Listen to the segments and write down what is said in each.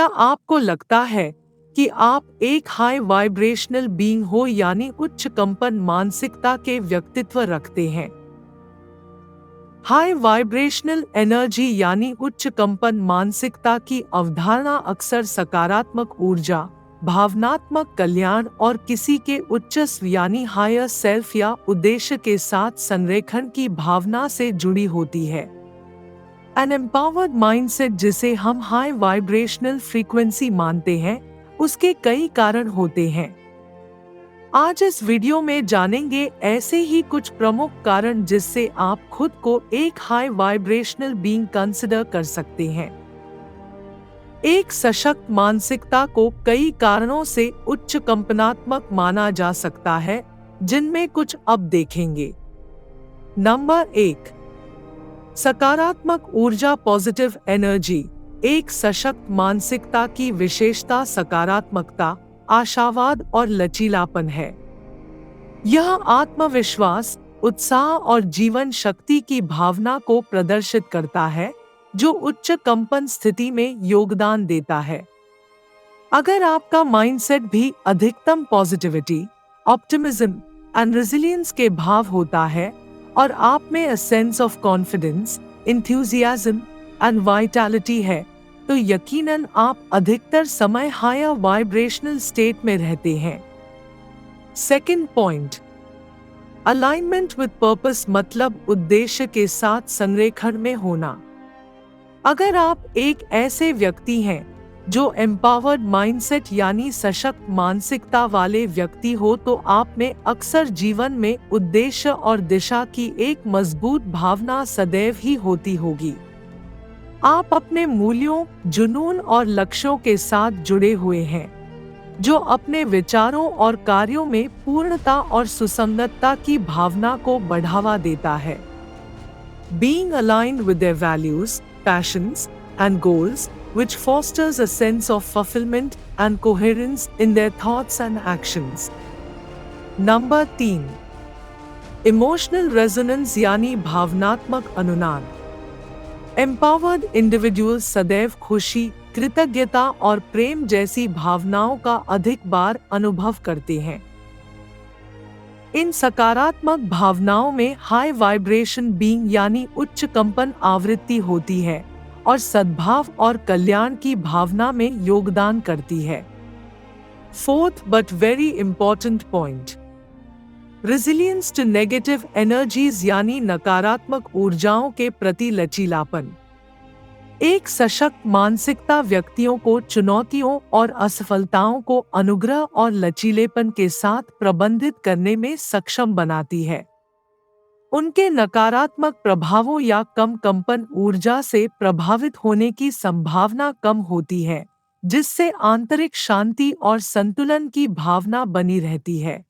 क्या आपको लगता है कि आप एक हाई वाइब्रेशनल बीइंग हो यानी उच्च कंपन मानसिकता के व्यक्तित्व रखते हैं? हाई वाइब्रेशनल एनर्जी यानी उच्च कंपन मानसिकता की अवधारणा अक्सर सकारात्मक ऊर्जा, भावनात्मक कल्याण और किसी के उच्च स्व यानी हायर सेल्फ या उद्देश्य के साथ संरेखण की भावना से जुड़ी होती है। एन एम्पावर्ड माइंडसेट, जिसे हम हाई वाइब्रेशनल फ्रीक्वेंसी मानते हैं, उसके कई कारण होते हैं। आज इस वीडियो में जानेंगे ऐसे ही कुछ प्रमुख कारण जिससे आप खुद को एक हाई वाइब्रेशनल बीइंग कंसिडर कर सकते हैं। एक सशक्त मानसिकता को कई कारणों से उच्च कंपनात्मक माना जा सकता है, जिनमें कुछ अब देखेंगे। नंबर 1, सकारात्मक ऊर्जा, पॉजिटिव एनर्जी। एक सशक्त मानसिकता की विशेषता सकारात्मकता, आशावाद और लचीलापन है। यह आत्मविश्वास, उत्साह और जीवन शक्ति की भावना को प्रदर्शित करता है, जो उच्च कंपन स्थिति में योगदान देता है। अगर आपका माइंडसेट भी अधिकतम पॉजिटिविटी, ऑप्टिमिज्म एंड रेजिलियंस के भाव होता है और आप में a sense of confidence, enthusiasm and vitality है, तो यकीनन आप अधिकतर समय हायर वाइब्रेशनल स्टेट में रहते हैं। Second point, alignment with purpose, मतलब उद्देश्य के साथ संरेखण में होना। अगर आप एक ऐसे व्यक्ति हैं जो एम्पावर्ड माइंडसेट यानी सशक्त मानसिकता वाले व्यक्ति हो, तो आप में अक्सर जीवन में उद्देश्य और दिशा की एक मजबूत भावना सदैव ही होती होगी। आप अपने मूल्यों, जुनून और लक्ष्यों के साथ जुड़े हुए हैं, जो अपने विचारों और कार्यों में पूर्णता और सुसंगतता की भावना को बढ़ावा देता है। Being aligned with their values, passions, and goals, which fosters a sense of fulfillment and coherence in their thoughts and actions. Number 3, emotional resonance यानी भावनात्मक अनुनाद। एम्पावर्ड इंडिविजुअल्स सदैव खुशी, कृतज्ञता और प्रेम जैसी भावनाओं का अधिक बार अनुभव करते हैं। इन सकारात्मक भावनाओं में हाई वाइब्रेशन बीइंग यानी उच्च कंपन आवृत्ति होती है और सद्भाव और कल्याण की भावना में योगदान करती है। Fourth but very important point, resilience to negative energies यानी नकारात्मक ऊर्जाओं के प्रति लचीलापन। एक सशक्त मानसिकता व्यक्तियों को चुनौतियों और असफलताओं को अनुग्रह और लचीलेपन के साथ प्रबंधित करने में सक्षम बनाती है। उनके नकारात्मक प्रभावों या कम कंपन ऊर्जा से प्रभावित होने की संभावना कम होती है, जिससे आंतरिक शांति और संतुलन की भावना बनी रहती है।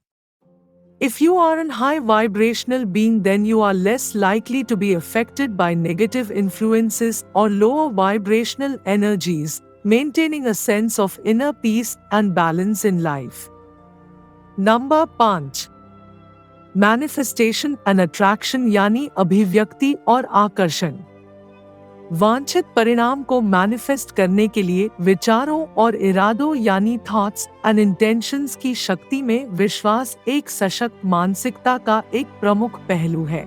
If you are a high vibrational being, then you are less likely to be affected by negative influences or lower vibrational energies, maintaining a sense of inner peace and balance in life. Number 5, manifestation and attraction यानी अभिव्यक्ति और आकर्षण। वांछित परिणाम को manifest करने के लिए विचारों और इरादों यानी थॉट्स एंड इंटेंशंस की शक्ति में विश्वास एक सशक्त मानसिकता का एक प्रमुख पहलू है।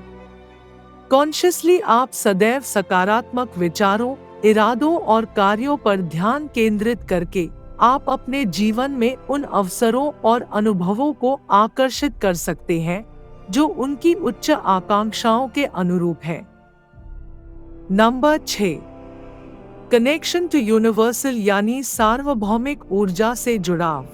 कॉन्शियसली आप सदैव सकारात्मक विचारों, इरादों और कार्यों पर ध्यान केंद्रित करके आप अपने जीवन में उन अवसरों और अनुभवों को आकर्षित कर सकते हैं जो उनकी उच्च आकांक्षाओं के अनुरूप है। नंबर 6, कनेक्शन टू यूनिवर्सल यानी सार्वभौमिक ऊर्जा से जुड़ाव।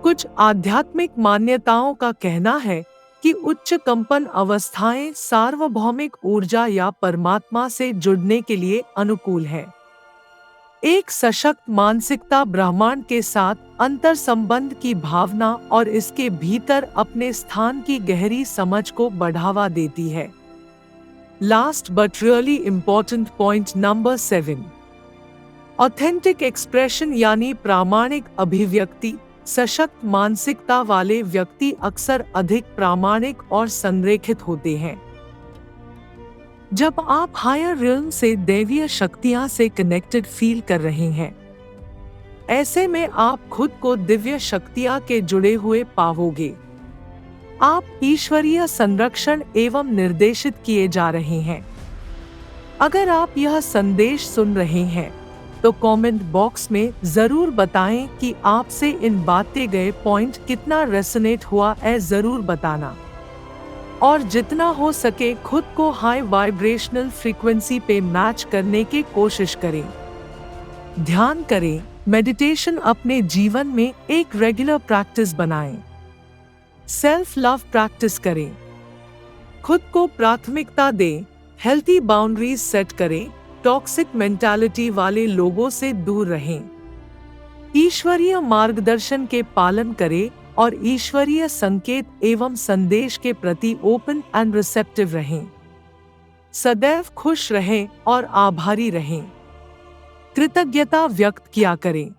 कुछ आध्यात्मिक मान्यताओं का कहना है कि उच्च कंपन अवस्थाएं सार्वभौमिक ऊर्जा या परमात्मा से जुड़ने के लिए अनुकूल है। एक सशक्त मानसिकता ब्रह्मांड के साथ अंतर संबंध की भावना और इसके भीतर अपने स्थान की गहरी समझ को बढ़ावा देती है। Last but really important point, number 7, authentic expression यानी प्रामाणिक अभिव्यक्ति। सशक्त मानसिकता वाले व्यक्ति अक्सर अधिक प्रामाणिक और संरेखित होते हैं। जब आप हायर रियल्म से दैवीय शक्तियां से कनेक्टेड फील कर रहे हैं, ऐसे में आप खुद को दिव्य शक्तियां के जुड़े हुए पाओगे। आप ईश्वरीय संरक्षण एवं निर्देशित किए जा रहे हैं। अगर आप यह संदेश सुन रहे हैं तो कमेंट बॉक्स में जरूर बताएं कि आपसे इन बातें गए पॉइंट कितना रेसोनेट हुआ है, जरूर बताना। और जितना हो सके खुद को हाई वाइब्रेशनल फ्रीक्वेंसी पे मैच करने की कोशिश करें। ध्यान करें, मेडिटेशन अपने जीवन में एक रेगुलर प्रैक्टिस बनाएं। सेल्फ लव प्रैक्टिस करें, खुद को प्राथमिकता दें, हेल्थी बाउंड्रीज सेट करें, टॉक्सिक मेंटालिटी वाले लोगों से दूर रहें, ईश्वरीय मार्गदर्शन के पालन करें और ईश्वरीय संकेत एवं संदेश के प्रति ओपन एंड रिसेप्टिव रहें। सदैव खुश रहें और आभारी रहें। कृतज्ञता व्यक्त किया करें।